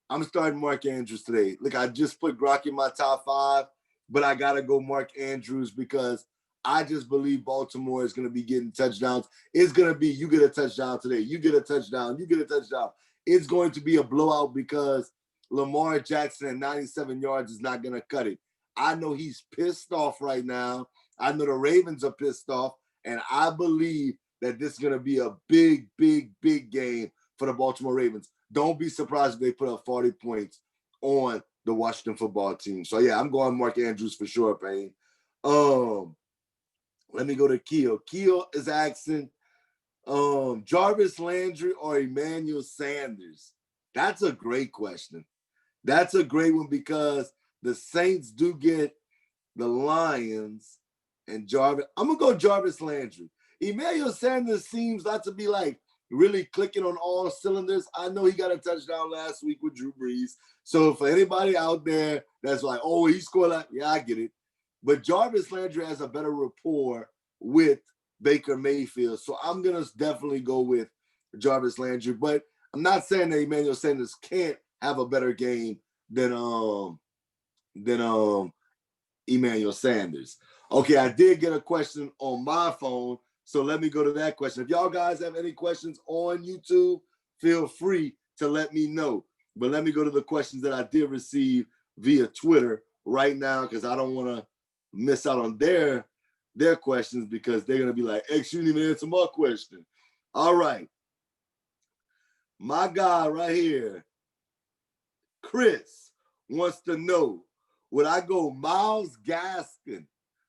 I'm starting Mark Andrews today. Look, I just put Gronk in my top 5. but I got to go Mark Andrews because I just believe Baltimore is going to be getting touchdowns. It's going to be, you get a touchdown today, you get a touchdown, you get a touchdown. It's going to be a blowout because Lamar Jackson at 97 yards is not going to cut it. I know he's pissed off right now. I know the Ravens are pissed off, and I believe that this is going to be a big, big, big game for the Baltimore Ravens. Don't be surprised if they put up 40 points on the Washington football team. So, yeah, I'm going Mark Andrews for sure, Payne. Let me go to Keel. Keel is asking Jarvis, Landry, or Emmanuel Sanders. That's a great question. That's a great one because the Saints do get the Lions and Jarvis. I'm going to go Jarvis Landry. Emmanuel Sanders seems not to be like really clicking on all cylinders. I know he got a touchdown last week with Drew Brees. So for anybody out there that's like, oh, he scored like, yeah, I get it. But Jarvis Landry has a better rapport with Baker Mayfield. So I'm going to definitely go with Jarvis Landry. But I'm not saying that Emmanuel Sanders can't have a better game than Emmanuel Sanders. Okay, I did get a question on my phone, so let me go to that question. If y'all guys have any questions on YouTube, feel free to let me know. But let me go to the questions that I did receive via Twitter right now because I don't want to miss out on their questions because they're going to be like, X, you didn't even answer my question. All right. My guy right here, Chris, wants to know, would I go Myles Gaskin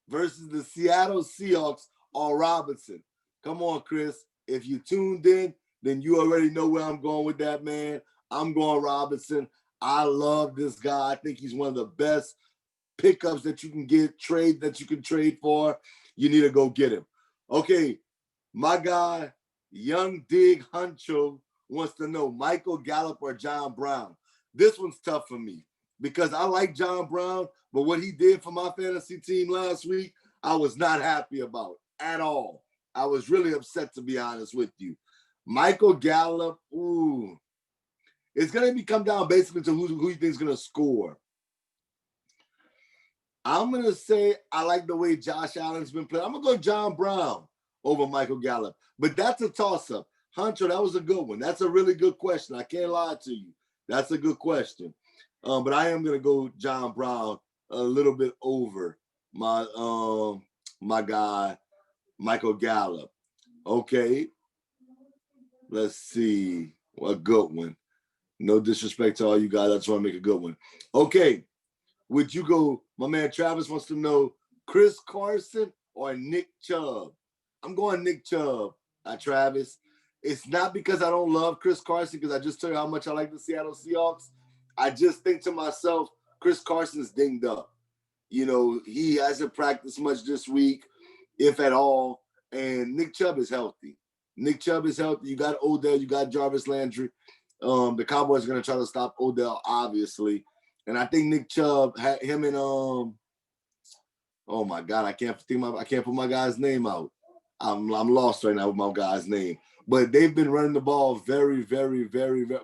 versus the Seattle Seahawks or Robinson? Come on, Chris. If you tuned in, then you already know where I'm going with that, man. I'm going Robinson. I love this guy. I think he's one of the best pickups that you can get, that you can trade for. You need to go get him. Okay, my guy, Young Dig Huncho, wants to know Michael Gallup or John Brown. This one's tough for me because I like John Brown, but what he did for my fantasy team last week, I was not happy about at all. I was really upset, to be honest with you. Michael Gallup, ooh. It's going to come down basically to who you think is going to score. I'm going to say I like the way Josh Allen's been playing. I'm going to go John Brown over Michael Gallup. But that's a toss-up. Hunter, that was a good one. That's a really good question. I can't lie to you. That's a good question. But I am going to go John Brown a little bit over my guy, Michael Gallup. Okay. Let's see. A good one. No disrespect to all you guys. I just want to make a good one. Okay. Would you go, my man Travis wants to know, Chris Carson or Nick Chubb? I'm going Nick Chubb, Travis. It's not because I don't love Chris Carson, because I just told you how much I like the Seattle Seahawks. I just think to myself, Chris Carson's dinged up. You know, he hasn't practiced much this week, if at all. And Nick Chubb is healthy. Nick Chubb is healthy. You got Odell, you got Jarvis Landry. The Cowboys are going to try to stop Odell, obviously. And I think Nick Chubb, him and oh my God, I can't put my guy's name out. I'm lost right now with my guy's name. But they've been running the ball very, very, very, very.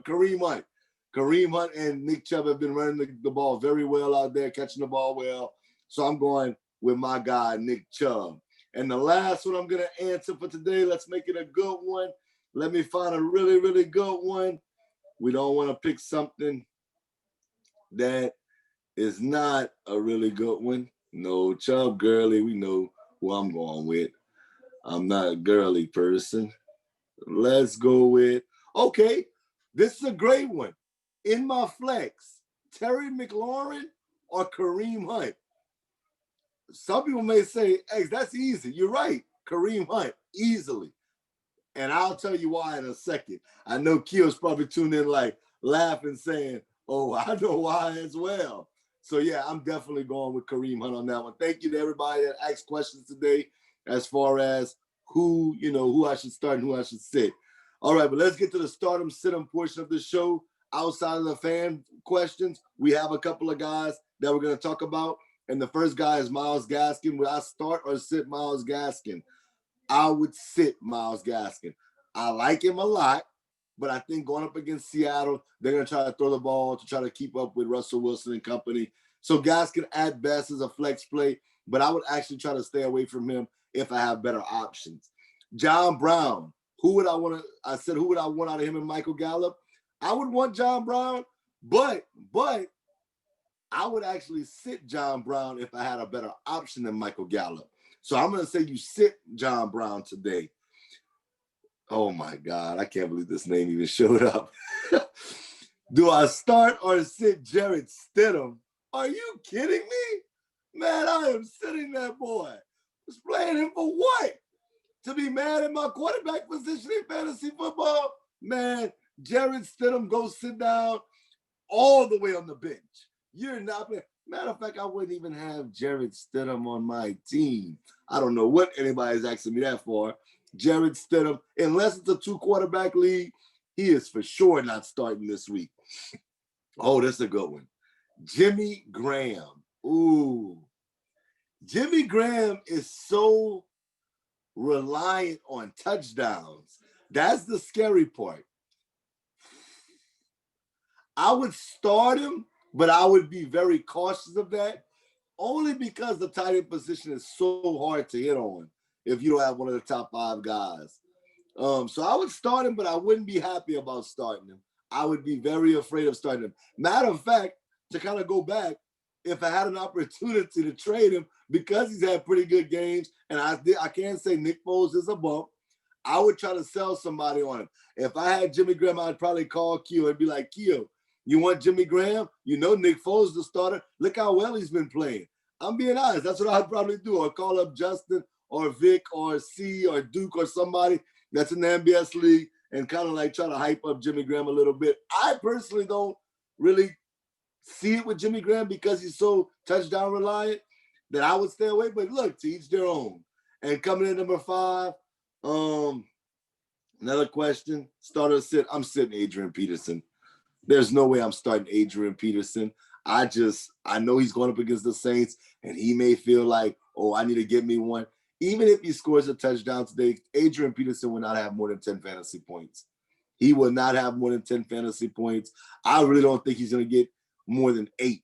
Kareem Hunt and Nick Chubb have been running the ball very well out there, catching the ball well. So I'm going with my guy, Nick Chubb. And the last one I'm going to answer for today, let's make it a good one. Let me find a really, really good one. We don't want to pick something that is not a really good one. No, Chubb girly, we know who I'm going with. I'm not a girly person. Let's go with, okay, this is a great one. In my flex, Terry McLaurin or Kareem Hunt? Some people may say, hey, that's easy. You're right. Kareem Hunt, easily. And I'll tell you why in a second. I know Keel's probably tuned in like laughing, saying, oh, I know why as well. So, yeah, I'm definitely going with Kareem Hunt on that one. Thank you to everybody that asked questions today as far as who I should start and who I should sit. All right, but let's get to the Startem Sitem portion of the show. Outside of the fan questions, we have a couple of guys that we're going to talk about. And the first guy is Myles Gaskin. Would I start or sit Myles Gaskin? I would sit Myles Gaskin. I like him a lot, but I think going up against Seattle, they're going to try to throw the ball to try to keep up with Russell Wilson and company. So Gaskin at best is a flex play, but I would actually try to stay away from him if I have better options. John Brown, who would I want out of him and Michael Gallup? I would want John Brown, but I would actually sit John Brown if I had a better option than Michael Gallup. So I'm going to say you sit John Brown today. Oh, my God. I can't believe this name even showed up. Do I start or sit Jarrett Stidham? Are you kidding me? Man, I am sitting that boy. Was playing him for what? To be mad at my quarterback position in fantasy football? Man, Jarrett Stidham, go sit down all the way on the bench. You're not playing. Matter of fact, I wouldn't even have Jarrett Stidham on my team. I don't know what anybody's asking me that for. Jarrett Stidham, unless it's a 2-quarterback league, he is for sure not starting this week. Oh, that's a good one. Jimmy Graham. Ooh. Jimmy Graham is so reliant on touchdowns. That's the scary part. I would start him, but I would be very cautious of that, only because the tight end position is so hard to hit on if you don't have one of the top 5 guys. So I would start him, but I wouldn't be happy about starting him. I would be very afraid of starting him. Matter of fact, to kind of go back, if I had an opportunity to trade him because he's had pretty good games, and I can't say Nick Foles is a bump, I would try to sell somebody on him. If I had Jimmy Graham, I'd probably call Keo and be like, Keo, you want Jimmy Graham? You know Nick Foles the starter. Look how well he's been playing. I'm being honest. That's what I'd probably do. Or call up Justin or Vic or C or Duke or somebody that's in the MBS league and kind of like try to hype up Jimmy Graham a little bit. I personally don't really see it with Jimmy Graham because he's so touchdown reliant that I would stay away. But look, to each their own. And coming in number 5, another question, starter sit. I'm sitting Adrian Peterson. There's no way I'm starting Adrian Peterson. I know he's going up against the Saints, and he may feel like, oh, I need to get me one. Even if he scores a touchdown today, Adrian Peterson will not have more than 10 fantasy points. He will not have more than 10 fantasy points. I really don't think he's going to get more than 8,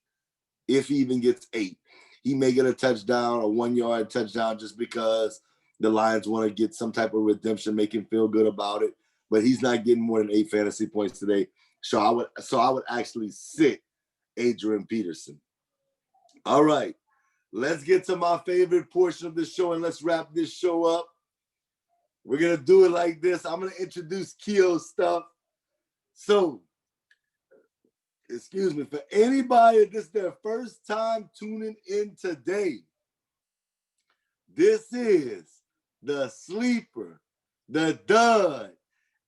if he even gets 8. He may get a touchdown, a 1-yard touchdown, just because the Lions want to get some type of redemption, make him feel good about it. But he's not getting more than 8 fantasy points today. So I would actually sit Adrian Peterson. All right. Let's get to my favorite portion of the show, and let's wrap this show up. We're going to do it like this. I'm going to introduce Keo's stuff. So, excuse me, for anybody this is their first time tuning in today, this is the sleeper, the dud,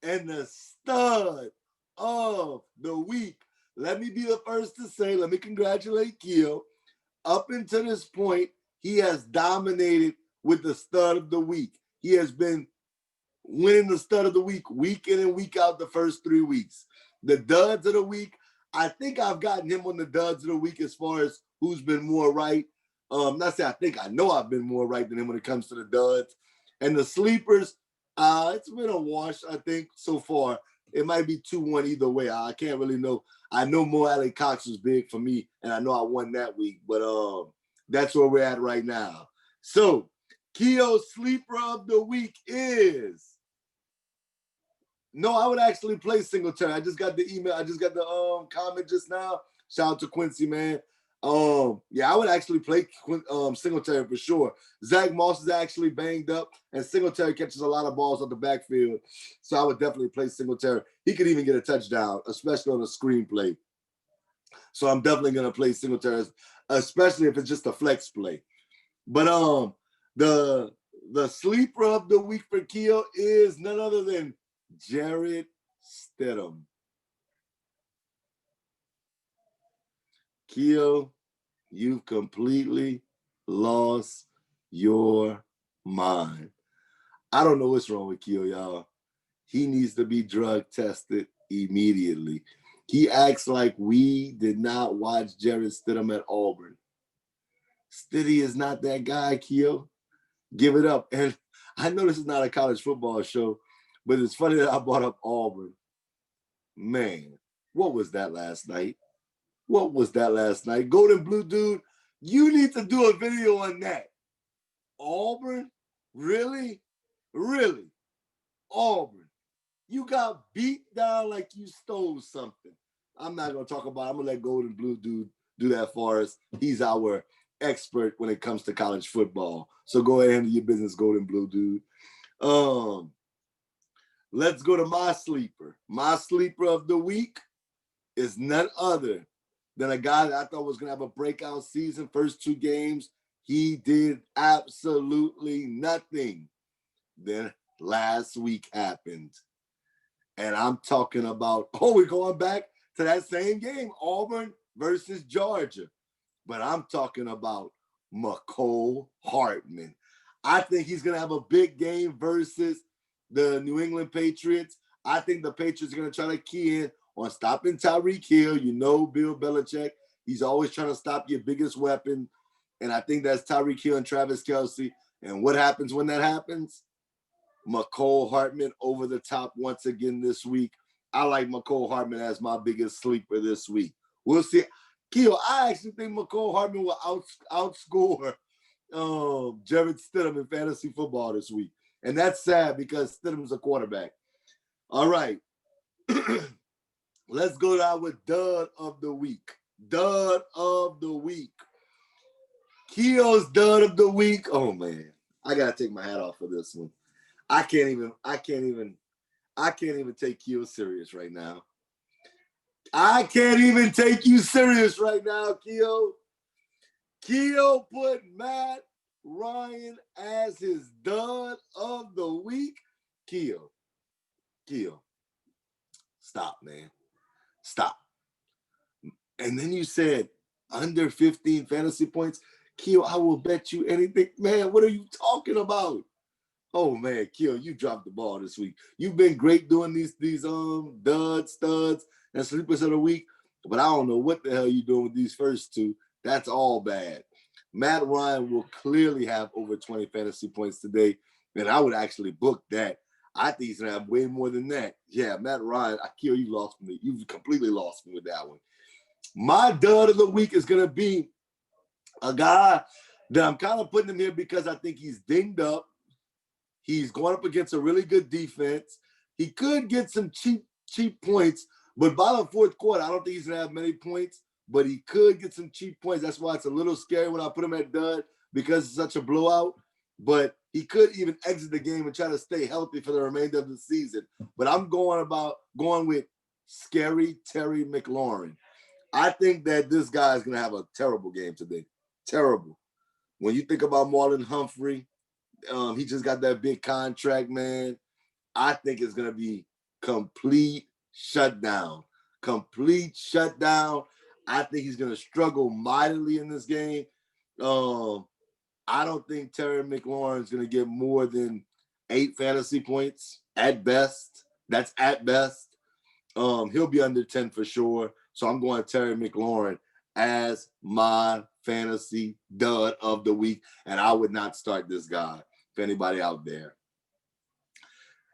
and the stud of the week. Let me be the first to say, let me congratulate Keo. Up until this point, he has dominated with the stud of the week. He has been winning the stud of the week in and week out the first 3 weeks. The duds of the week, I think I've gotten him on the duds of the week as far as who's been more right. Not say I think, I know I've been more right than him when it comes to the duds. And the sleepers, it's been a wash, I think, so far. It might be 2-1 either way. I can't really know. I know Mo Alley Cox was big for me, and I know I won that week. But that's where we're at right now. So, Keo's sleeper of the week is... No, I would actually play Singletary. I just got the email. I just got the comment just now. Shout out to Quincy, man. Yeah, I would actually play Singletary for sure. Zach Moss is actually banged up, and Singletary catches a lot of balls on the backfield. So I would definitely play Singletary. He could even get a touchdown, especially on a screenplay. So I'm definitely going to play Singletary, especially if it's just a flex play. But the sleeper of the week for Keo is none other than Jarrett Stidham. Keo, you've completely lost your mind. I don't know what's wrong with Keo, y'all. He needs to be drug tested immediately. He acts like we did not watch Jarrett Stidham at Auburn. Stiddy is not that guy, Keo. Give it up. And I know this is not a college football show, but it's funny that I brought up Auburn. Man, what was that last night? What was that last night? Golden Blue Dude, you need to do a video on that. Auburn? Really? Really? Auburn. You got beat down like you stole something. I'm not going to talk about it. I'm going to let Golden Blue Dude do that for us. He's our expert when it comes to college football. So go ahead and handle your business, Golden Blue Dude. Let's go to my sleeper. My sleeper of the week is none other than a guy that I thought was going to have a breakout season. First 2 games, he did absolutely nothing. Then last week happened. And I'm talking about, we're going back to that same game, Auburn versus Georgia. But I'm talking about Mecole Hardman. I think he's going to have a big game versus the New England Patriots. I think the Patriots are going to try to key in on stopping Tyreek Hill. You know Bill Belichick. He's always trying to stop your biggest weapon. And I think that's Tyreek Hill and Travis Kelce. And what happens when that happens? Mecole Hardman over the top once again this week. I like Mecole Hardman as my biggest sleeper this week. We'll see. Keo, I actually think Mecole Hardman will outscore Jarvis Stidham in fantasy football this week. And that's sad because Stidham's a quarterback. All right. Let's go down with dud of the week. Dud of the week. Keo's dud of the week. Oh, man. I got to take my hat off for this one. I can't even take Keo serious right now. I can't even take you serious right now, Keo. Keo put Matt Ryan as his dud of the week. Keo, stop, man. Stop. And then you said under 15 fantasy points. Keo, I will bet you anything. Man, what are you talking about? Oh, man, Keo, you dropped the ball this week. You've been great doing these duds, studs, and sleepers of the week, but I don't know what the hell you're doing with these first 2. That's all bad. Matt Ryan will clearly have over 20 fantasy points today, and I would actually book that. I think he's going to have way more than that. Yeah, Matt Ryan, Keo, you lost me. You've completely lost me with that one. My dud of the week is going to be a guy that I'm kind of putting him here because I think he's dinged up. He's going up against a really good defense. He could get some cheap points, but by the fourth quarter, I don't think he's going to have many points, but he could get some cheap points. That's why it's a little scary when I put him at dud because it's such a blowout. But he could even exit the game and try to stay healthy for the remainder of the season. But I'm going with Scary Terry McLaurin. I think that this guy is going to have a terrible game today. Terrible. When you think about Marlon Humphrey, he just got that big contract, man. I think it's going to be complete shutdown. Complete shutdown. I think he's going to struggle mightily in this game. I don't think Terry McLaurin is going to get more than 8 fantasy points at best. That's at best. He'll be under 10 for sure. So I'm going Terry McLaurin as my fantasy dud of the week. And I would not start this guy for anybody out there.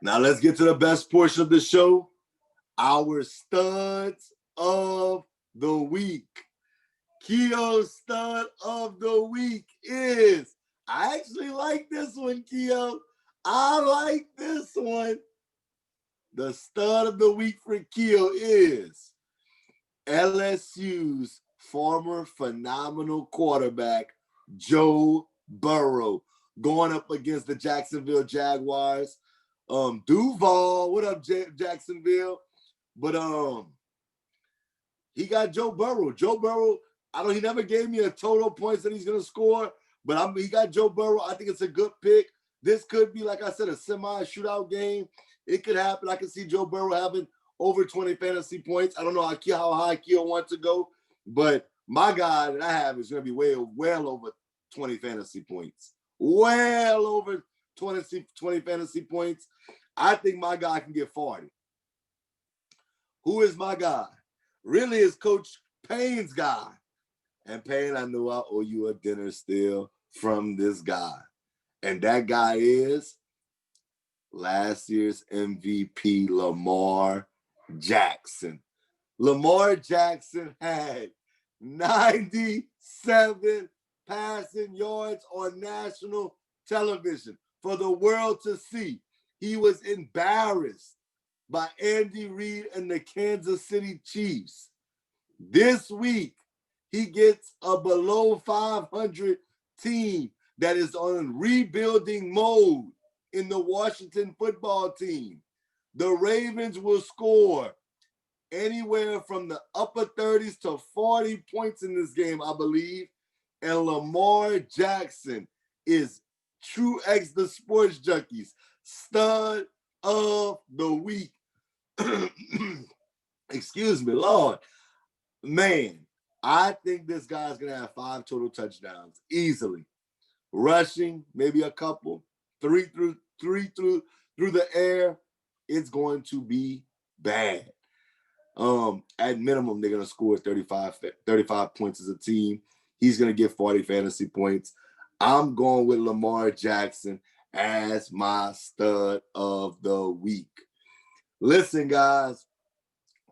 Now let's get to the best portion of the show. Our studs of the week. Keo's stud of the week is, I actually like this one, Keo. I like this one. The stud of the week for Keo is LSU's former phenomenal quarterback, Joe Burrow, going up against the Jacksonville Jaguars. Duval, what up, Jacksonville? But he got Joe Burrow. Joe Burrow, he never gave me a total points that he's going to score, but he got Joe Burrow. I think it's a good pick. This could be, like I said, a semi-shootout game. It could happen. I can see Joe Burrow having over 20 fantasy points. I don't know how high Keo wants to go, but my guy that I have is going to be well over 20 fantasy points. Well over 20 fantasy points. I think my guy can get 40. Who is my guy? Really is Coach Payne's guy. And Payne, I know I owe you a dinner still from this guy. And that guy is last year's MVP, Lamar Jackson. Lamar Jackson had 97 passing yards on national television for the world to see. He was embarrassed by Andy Reid and the Kansas City Chiefs. This week, he gets a below 500 team that is on rebuilding mode in the Washington football team. The Ravens will score anywhere from the upper 30s to 40 points in this game, I believe. And Lamar Jackson is True X the Sports Junkies stud of the week. Excuse me, Lord. Man, I think this guy's going to have 5 total touchdowns easily. Rushing, maybe a couple, three through the air. It's going to be bad. At minimum, they're going to score 35 points as a team. He's going to get 40 fantasy points. I'm going with Lamar Jackson as my stud of the week. Listen, guys,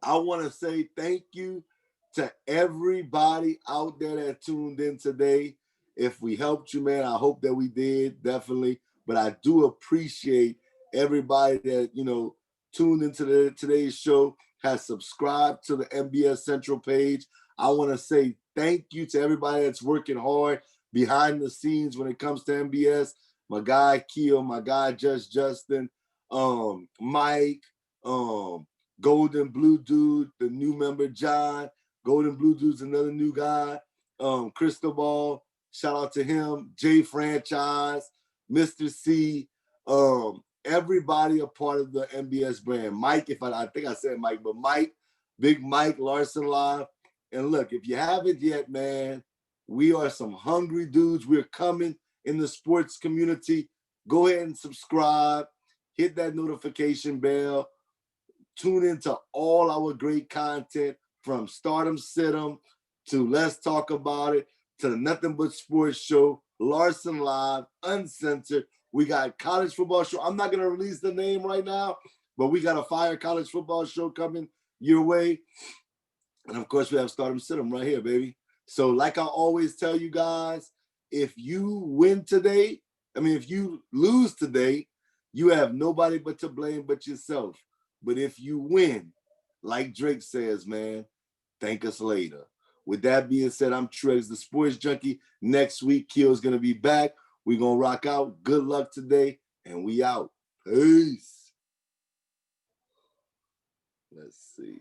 I want to say thank you to everybody out there that tuned in today. If we helped you, man, I hope that we did, definitely. But I do appreciate everybody that, tuned into today's show, has subscribed to the MBS Central page. I want to say thank you to everybody that's working hard behind the scenes when it comes to MBS. My guy Keel, my guy Justin, Mike, Golden Blue Dude, the new member John. Golden Blue Dude's another new guy. Cristobal, shout out to him. J Franchise, Mr. C, everybody a part of the MBS brand. Mike, I think I said Mike, but Mike, Big Mike, Larson Live. And look, if you haven't yet, man, we are some hungry dudes. We're coming in the sports community. Go ahead and subscribe. Hit that notification bell. Tune into all our great content from Startem Sitem to Let's Talk About It to the Nothing But Sports Show, Larson Live, Uncensored. We got college football show. I'm not going to release the name right now, but we got a fire college football show coming your way. And, of course, we have Startem Sitem right here, baby. So like I always tell you guys, if you lose today, you have nobody but to blame but yourself. But if you win, like Drake says, man, thank us later. With that being said, I'm Trez, the Sports Junkie. Next week, Keel's going to be back. We're going to rock out. Good luck today, and we out. Peace. Let's see.